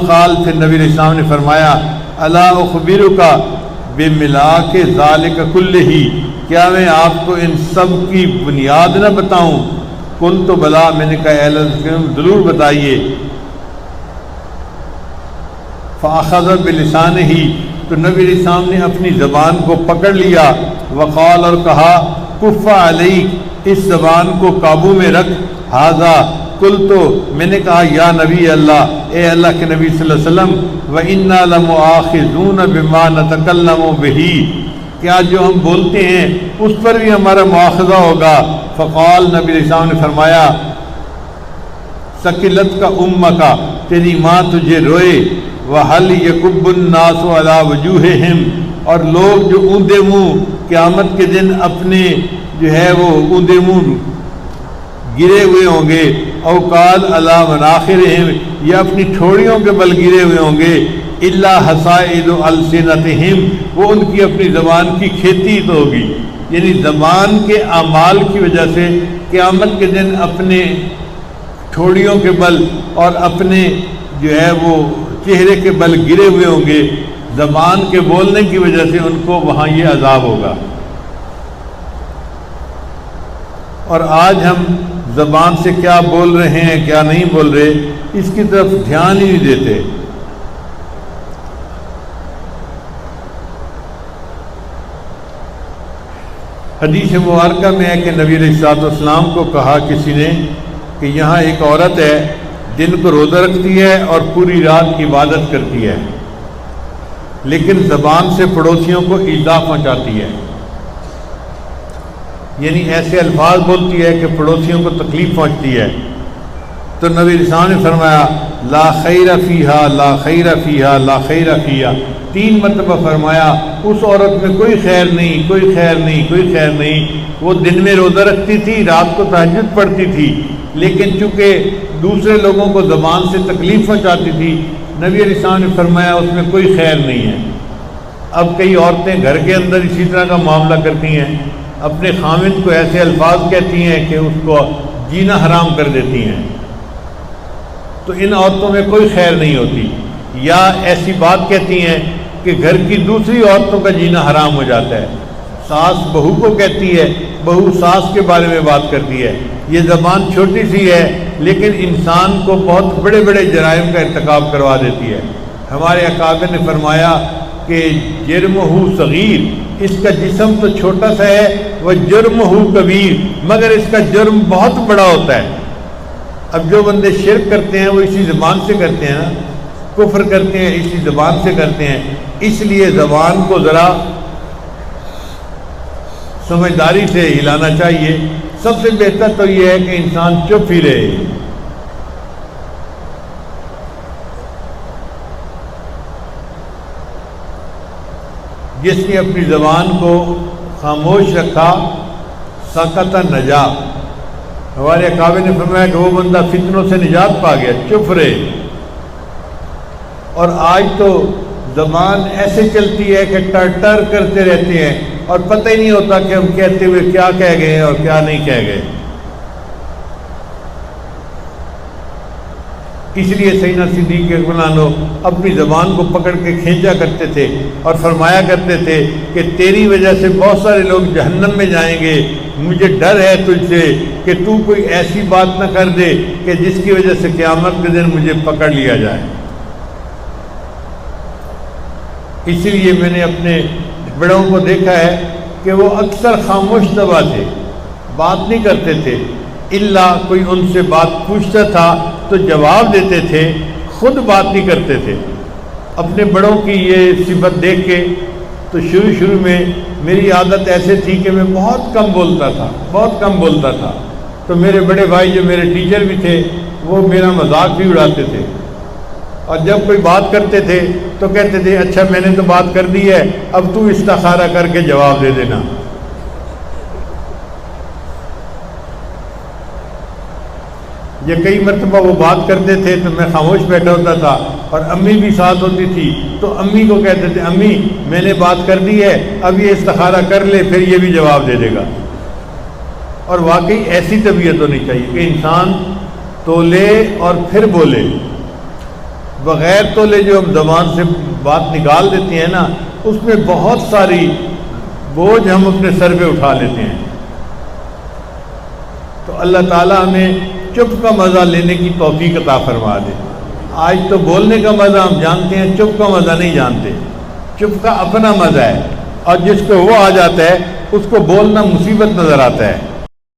قال، پھر نبی علیہ السلام نے فرمایا الا اخبرک بملاک ذالک کلہ، کیا میں آپ کو ان سب کی بنیاد نہ بتاؤں؟ قلت بلا، میں نے کہا اے اللہ ضرور بتائیے۔ فاخذ بلسانہ، تو نبی علیہ السلام نے اپنی زبان کو پکڑ لیا، وقال، اور کہا کف علیک، اس زبان کو قابو میں رکھ، ھذا، قلت، میں نے کہا یا نبی اللہ، اے اللہ کے نبی صلی اللہ علیہ وسلم، وَإِنَّا لَمُؤَاخِذُونَ بِمَا نَتَكَلَّمُ بِهِ، کیا جو ہم بولتے ہیں اس پر بھی ہمارا مواخذہ ہوگا؟ فقال، نبی علیہ السلام نے فرمایا ثقلت کا امک، تیری ماں تجھے روئے، وَهَلْ يَكُبُّ النَّاسُ عَلَى وُجُوهِهِمْ، اور لوگ جو اوندے منہ قیامت کے دن اپنے جو ہے وہ اوندے منہ گرے ہوئے ہوں گے، او قال علی مناخرہم، یا اپنی ٹھوڑیوں کے بل گرے ہوئے ہوں گے، الا حصائد السنتہم، وہ ان کی اپنی زبان کی کھیتی تو ہوگی، یعنی زبان کے اعمال کی وجہ سے قیامت کے دن اپنے ٹھوڑیوں کے بل اور اپنے جو ہے وہ چہرے کے بل گرے ہوئے ہوں گے، زبان کے بولنے کی وجہ سے ان کو وہاں یہ عذاب ہوگا۔ اور آج ہم زبان سے کیا بول رہے ہیں کیا نہیں بول رہے اس کی طرف دھیان ہی نہیں دیتے۔ حدیث مبارکہ میں ہے کہ نبی علیہ السلام کو کہا کسی نے کہ یہاں ایک عورت ہے، دن کو روزہ رکھتی ہے اور پوری رات عبادت کرتی ہے، لیکن زبان سے پڑوسیوں کو ایذا پہنچاتی ہے، یعنی ایسے الفاظ بولتی ہے کہ پڑوسیوں کو تکلیف پہنچتی ہے۔ تو نبی علیہ السلام نے فرمایا لا خیر فیہا، لا خیر فیہا، لا خیر فیہا، 3 مرتبہ فرمایا اس عورت میں کوئی خیر نہیں، کوئی خیر نہیں، کوئی خیر نہیں۔ وہ دن میں روزہ رکھتی تھی، رات کو تہجد پڑھتی تھی، لیکن چونکہ دوسرے لوگوں کو زبان سے تکلیف پہنچاتی تھی، نبی علیہ السلام نے فرمایا اس میں کوئی خیر نہیں ہے۔ اب کئی عورتیں گھر کے اندر اسی طرح کا معاملہ کرتی ہیں، اپنے خامند کو ایسے الفاظ کہتی ہیں کہ اس کو جینا حرام کر دیتی ہیں، تو ان عورتوں میں کوئی خیر نہیں ہوتی۔ یا ایسی بات کہتی ہیں کہ گھر کی دوسری عورتوں کا جینا حرام ہو جاتا ہے، ساس بہو کو کہتی ہے، بہو ساس کے بارے میں بات کرتی ہے۔ یہ زبان چھوٹی سی ہے لیکن انسان کو بہت بڑے بڑے جرائم کا ارتکاب کروا دیتی ہے۔ ہمارے اکابر نے فرمایا کہ جرمہ صغیر، اس کا جسم تو چھوٹا سا ہے، وہ جرمہ کبیر، مگر اس کا جرم بہت بڑا ہوتا ہے۔ اب جو بندے شرک کرتے ہیں وہ اسی زبان سے کرتے ہیں نا، کفر کرتے ہیں اسی زبان سے کرتے ہیں، اس لیے زبان کو ذرا سمجھداری سے ہلانا چاہیے۔ سب سے بہتر تو یہ ہے کہ انسان چپ ہی رہے۔ جس نے اپنی زبان کو خاموش رکھا سقط نجا، ہمارے اکابر نے فرمایا کہ وہ بندہ فتنوں سے نجات پا گیا، چپ رہے۔ اور آج تو زبان ایسے چلتی ہے کہ ٹر ٹر کرتے رہتے ہیں اور پتہ ہی نہیں ہوتا کہ ہم کہتے ہوئے کیا کہہ گئے اور کیا نہیں کہہ گئے۔ اس لیے سیدنا صدیق رضی اللہ عنہ اپنی زبان کو پکڑ کے کھینچا کرتے تھے اور فرمایا کرتے تھے کہ تیری وجہ سے بہت سارے لوگ جہنم میں جائیں گے، مجھے ڈر ہے تجھ سے کہ تو کوئی ایسی بات نہ کر دے کہ جس کی وجہ سے قیامت کے دن مجھے پکڑ لیا جائے۔ اسی لیے میں نے اپنے بڑوں کو دیکھا ہے کہ وہ اکثر خاموش طبع تھے، بات نہیں کرتے تھے، الا کوئی ان سے بات پوچھتا تھا تو جواب دیتے تھے، خود بات نہیں کرتے تھے۔ اپنے بڑوں کی یہ صفت دیکھ کے تو شروع میں میری عادت ایسے تھی کہ میں بہت کم بولتا تھا، تو میرے بڑے بھائی جو میرے ٹیچر بھی تھے وہ میرا مذاق بھی اڑاتے تھے، اور جب کوئی بات کرتے تھے تو کہتے تھے اچھا میں نے تو بات کر دی ہے، اب تو استخارہ کر کے جواب دے دینا۔ یہ کئی مرتبہ وہ بات کرتے تھے تو میں خاموش بیٹھا ہوتا تھا، اور امی بھی ساتھ ہوتی تھی تو امی کو کہتے تھے امی میں نے بات کر دی ہے، اب یہ استخارہ کر لے پھر یہ بھی جواب دے دے گا۔ اور واقعی ایسی طبیعت ہونی چاہیے کہ انسان تولے اور پھر بولے۔ بغیر تولے جو ہم زبان سے بات نکال دیتے ہیں نا، اس میں بہت ساری بوجھ ہم اپنے سر پہ اٹھا لیتے ہیں۔ تو اللہ تعالیٰ ہمیں چپ کا مزہ لینے کی توفیق عطا فرما دے۔ آج تو بولنے کا مزہ ہم جانتے ہیں، چپ کا مزہ نہیں جانتے۔ چپ کا اپنا مزہ ہے، اور جس کو وہ آ جاتا ہے اس کو بولنا مصیبت نظر آتا ہے۔